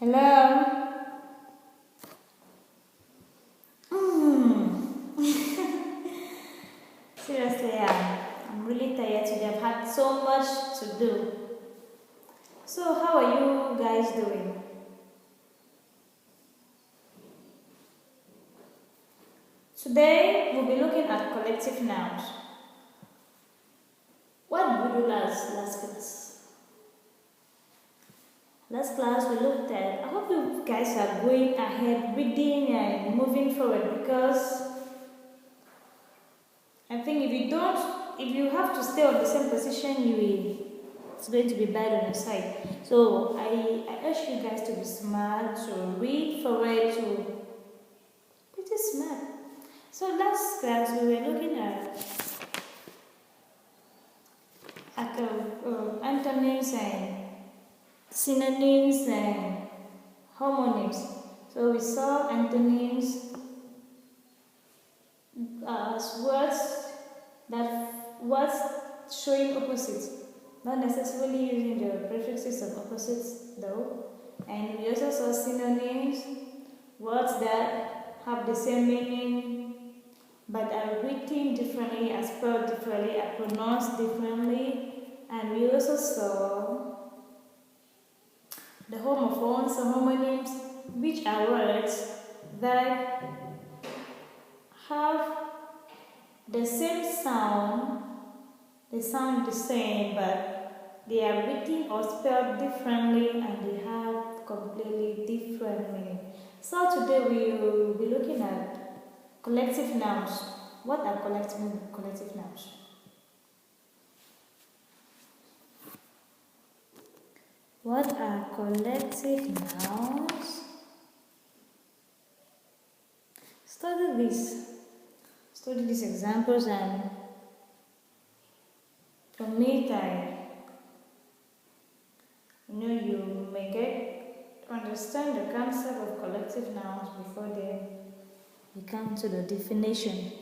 Hello. Mm. Seriously, I'm really tired today. I've had so much to do. So, how are you guys doing? Today, we'll be looking at collective nouns. What did we do last class? Last class, we looked at. I hope you guys are going ahead, reading and moving forward because I think if you have to stay on the same position, it's going to be bad on your side. So I urge you guys to be smart, to read forward, to pretty smart. So last class we were looking at antonyms and synonyms and homonyms. So we saw antonyms as words showing opposites, not necessarily using the prefixes of opposites though. And we also saw synonyms, words that have the same meaning but are written differently, are spelled differently, are pronounced differently. And we also saw the homophones or homonyms, which are words that have the same sound, they sound the same, but they are written or spelled differently and they have completely different meaning. So today we will be looking at collective nouns. What are collective nouns? What are collective nouns? Study these examples, and from it you may understand the concept of collective nouns before then we come to the definition.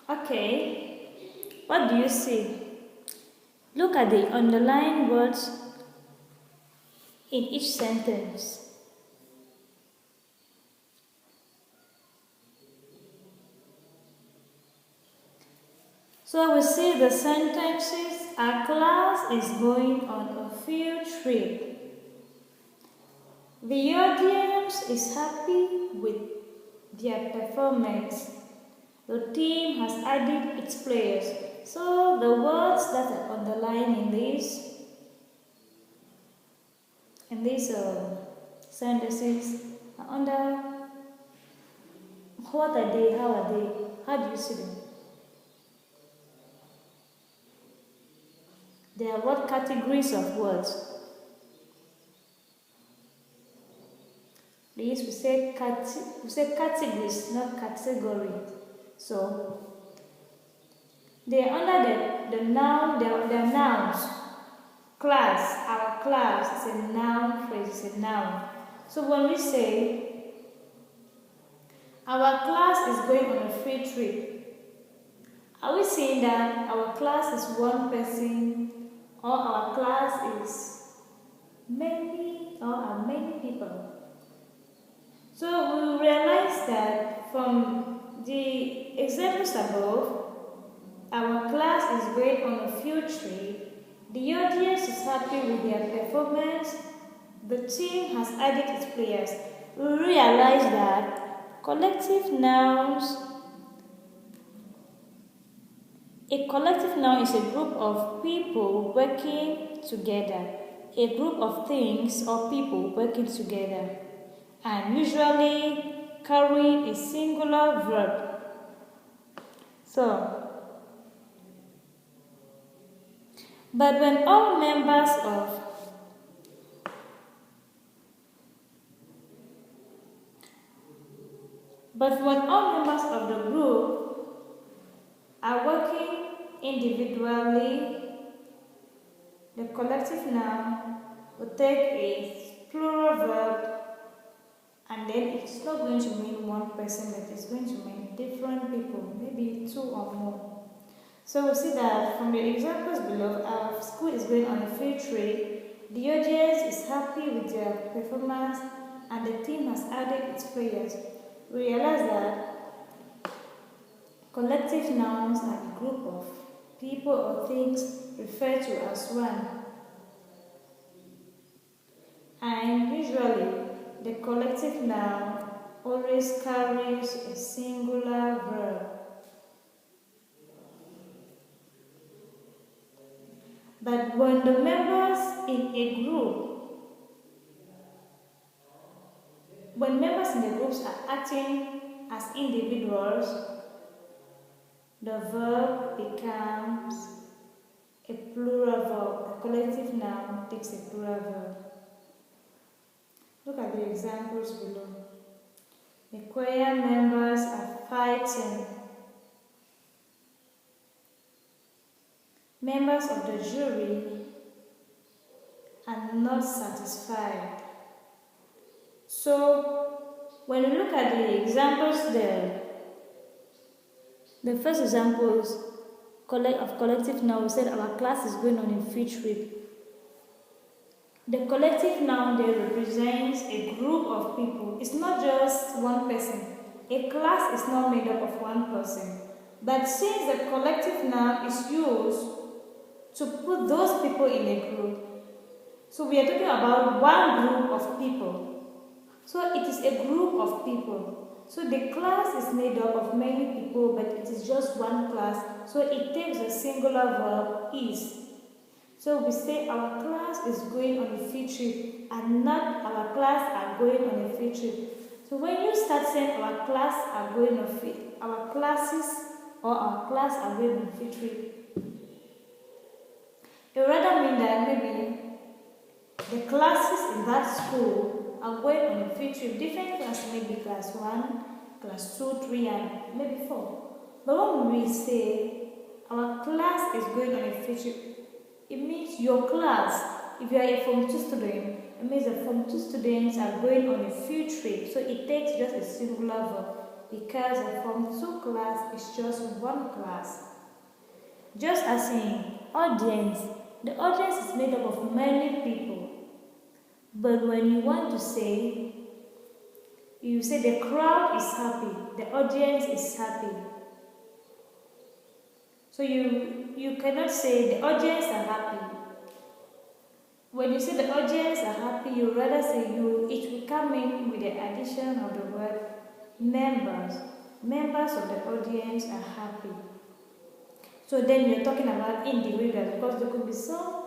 Okay, what do you see? Look at the underlined words in each sentence. So we see the sentences, our class is going on a field trip. The audience is happy with their performance. The team has added its players. So the words that are underlined in these sentences are under what are they, how are they, how do you see them? They are what categories of words? Please, we say categories, not categories. So they are under the noun, they are nouns. Class, our class is a noun phrase, it's a noun. So when we say our class is going on a free trip, are we saying that our class is one person or our class is many or are many people? So we realize that from the examples above, our class is going on a field trip. The audience is happy with their performance. The team has added its players. We realize that collective nouns. A collective noun is a group of people working together, a group of things or people working together, and usually carrying a singular verb. So, but when all members of the group are working individually, the collective noun we take a plural verb, and then it's not going to mean one person, but it's going to mean different people, maybe two or more. So we see that from the examples below, our school is going on a field trip. The audience is happy with their performance, and the team has added its prayers. We realize that collective nouns are a group of people or things referred to as one. And usually, the collective noun always carries a singular verb. But when the members in a group, when members in the groups are acting as individuals, the verb becomes a plural verb. The collective noun takes a plural verb. Look at the examples below. The choir members are fighting. Members of the jury are not satisfied. So, when you look at the examples there, the first examples of collective noun, we said our class is going on a field trip. The collective noun there represents a group of people. It's not just one person. A class is not made up of one person. But since the collective noun is used to put those people in a group, so we are talking about one group of people. So it is a group of people. So the class is made up of many people, but it is just one class. So it takes a singular verb, is. So we say our class is going on a field trip, and not our class are going on a field trip. So when you start saying our class are going on a field, our classes or our class are going on a field trip, it rather mean that maybe the classes in that school are going on a field trip. Different classes, maybe class 1, class 2, 3, and maybe 4. But when we say our class is going on a field trip, it means your class, if you are a Form 2 student, it means the Form 2 students are going on a field trip. So it takes just a singular verb because the Form 2 class is just one class. Just as in audience, the audience is made up of many people. But when you want to say, you say the crowd is happy, the audience is happy. So you cannot say the audience are happy. When you say the audience are happy, you rather say it will come in with the addition of the word members. Members of the audience are happy. So then you're talking about individuals, because there could be some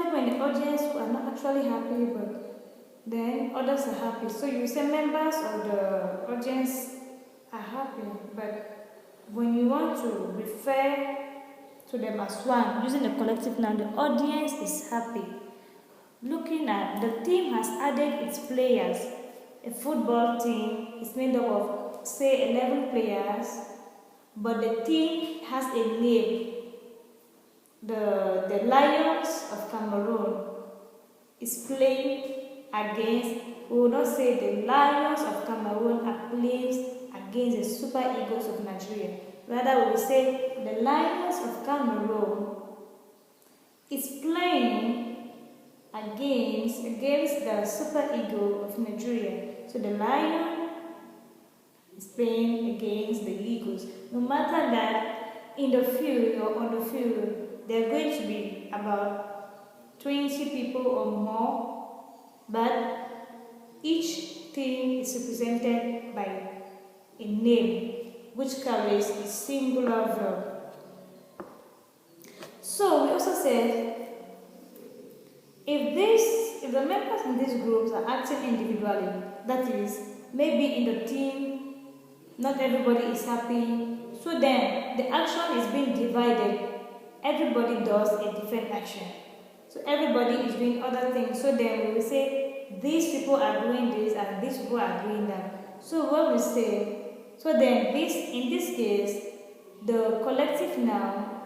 people in the audience who are not actually happy, but then others are happy. So you say members of the audience are happy, but when you want to refer to them as one, using the collective noun, the audience is happy. Looking at the team has added its players. A football team is made up of, say, 11 players, but the team has a name. The Lions of Cameroon is playing against, we will not say the Lions of Cameroon are playing against the Super Eagles of Nigeria. Rather, we will say the Lions of Cameroon is playing against the Super Eagle of Nigeria. So the Lion is playing against the Eagles. No matter that in the field or on the field, there are going to be about 20 people or more, but each team is represented by a name which carries a singular verb. So we also said if the members in these groups are acting individually, that is, maybe in the team not everybody is happy, so then the action is being divided. Everybody does a different action. So everybody is doing other things. So then we will say these people are doing this and these people are doing that. So what we say, so then in this case, the collective noun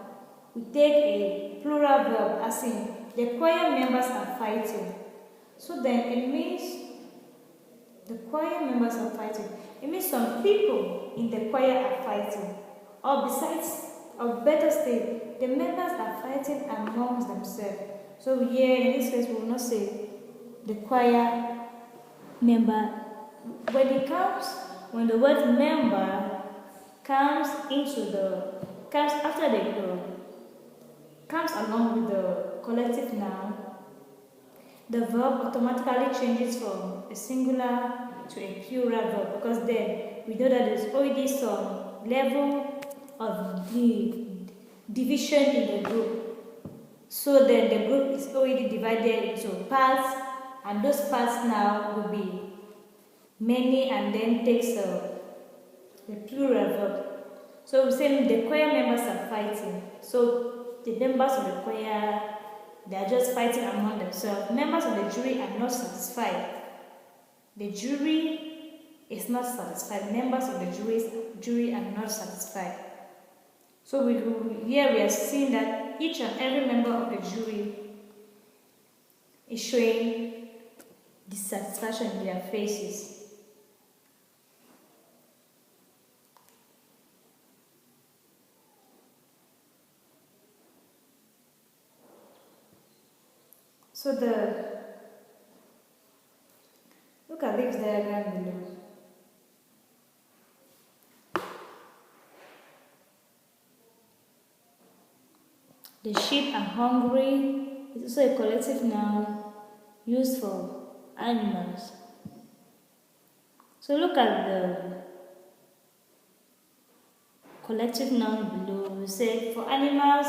we take a plural verb as in the choir members are fighting. So then it means the choir members are fighting. It means some people in the choir are fighting. Or besides, or better still, the members are fighting amongst themselves. So here in this case we will not say the choir member. When the word member comes along with the collective noun, the verb automatically changes from a singular to a plural verb, because then we know that there's already some level of the division in the group. So then the group is already divided into parts, and those parts now will be many and then takes the plural verb. So we say the choir members are fighting. So the members of the choir, they are just fighting among themselves. Members of the jury are not satisfied. The jury is not satisfied. Members of the jury are not satisfied. So here we are seeing that each and every member of the jury is showing dissatisfaction in their faces. So look at this diagram below. The sheep are hungry is also a collective noun used for animals. So look at the collective noun below. We say for animals,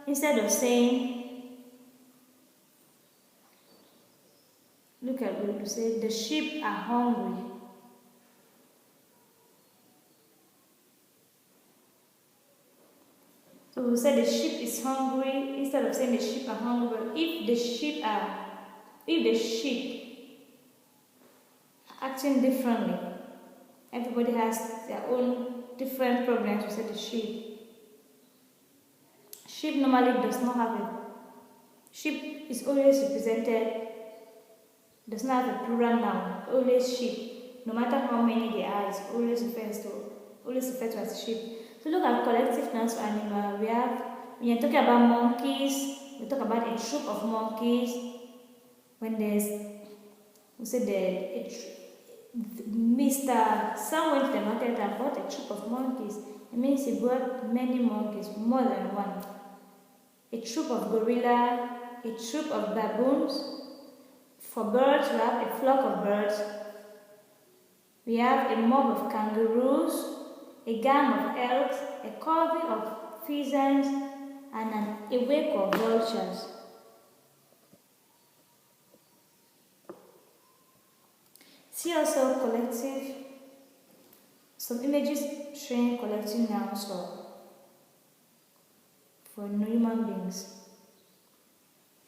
instead of saying, look at what we say, the sheep are hungry. So we say the sheep is hungry instead of saying the sheep are hungry. If the sheep are acting differently, everybody has their own different problems. We say the sheep. Sheep normally does not have sheep is always represented, does not have a plural noun, always sheep. No matter how many there are, it's always referred to as sheep. So look at collective nouns for animal. When you're talking about monkeys, we talk about a troop of monkeys. When we say Mr. Sam went to the market and bought a troop of monkeys. It means he bought many monkeys, more than one. A troop of gorilla, a troop of baboons. For birds, we have a flock of birds. We have a mob of kangaroos, a gang of elks, a covey of pheasants, and a wake of vultures. See also some images showing collective nouns for human beings,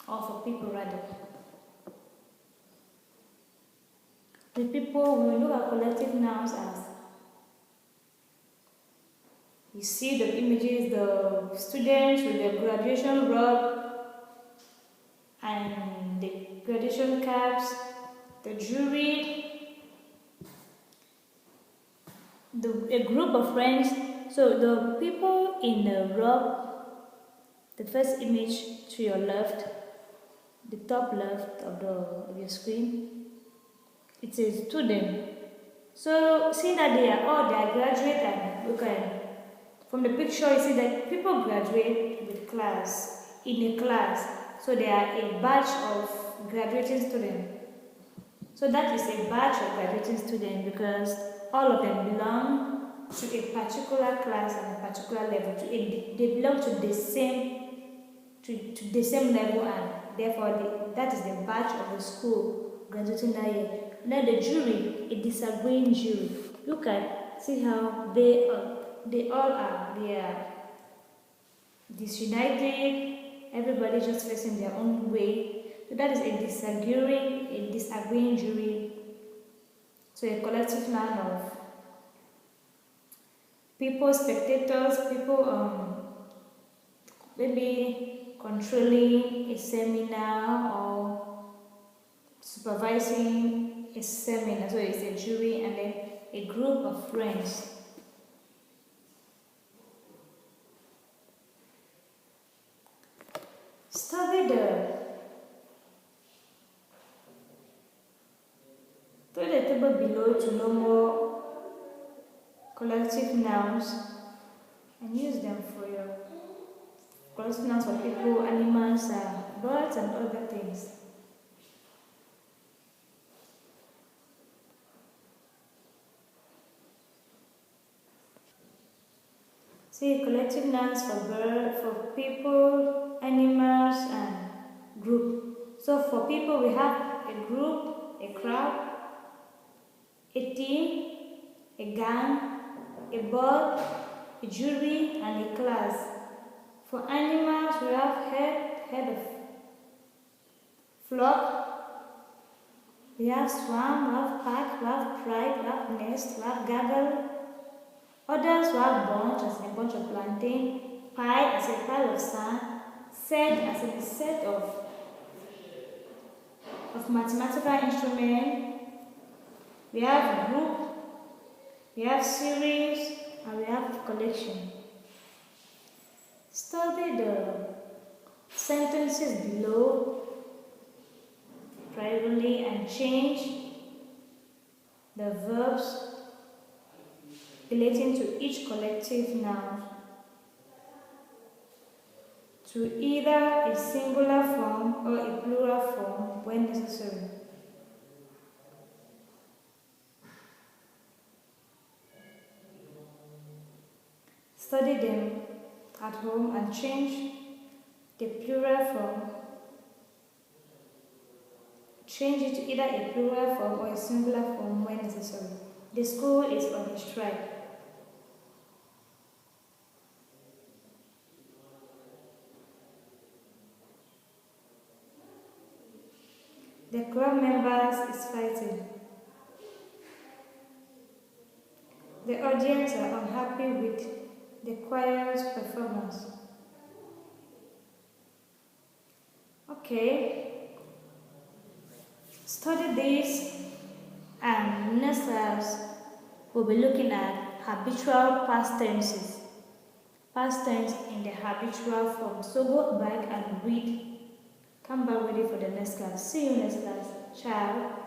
or for people rather. The people, when we look at collective nouns as, you see the images, the students with their graduation robe and the graduation caps, the jury, a group of friends. So the people in the robe, the first image to your left, the top left of your screen, it says student. So see that they are graduate, and from the picture you see that people graduate with class, in a class. So they are a batch of graduating students. So that is a batch of graduating students because all of them belong to a particular class and a particular level. They belong to the same level, and therefore that is the batch of the school graduating that year. Now the jury, a disagreeing jury. See how they are disunited. Everybody just facing their own way. So that is a disagreeing jury. So a collective noun of people, spectators, people maybe controlling a seminar or supervising a seminar. So it's a jury and then a group of friends. Study the table below to know more collective nouns and use them for your collective nouns for people, animals, birds, and other things. See, collective nouns for people, animals, and group. So for people, we have a group, a crowd, a team, a gang, a board, a jury, and a class. For animals, we have head of flock, we have swarm, we have pack, we have pride, we have nest, we have gaggle. Others we have bunch as in a bunch of plantain, pile as a pile of sand, set as in a set of mathematical instruments. We have group, we have series, and we have collection. Study the sentences below privately and change the verbs relating to each collective noun to either a singular form or a plural form when necessary. Study them at home and change the plural form. Change it to either a plural form or a singular form when necessary. The school is on a strike. The club members is fighting. The audience are unhappy with the choir's performance. Okay. Study this, and next class we'll be looking at habitual past tenses. Past tense in the habitual form. So go back and read. Come back ready for the next class. See you next class. Ciao.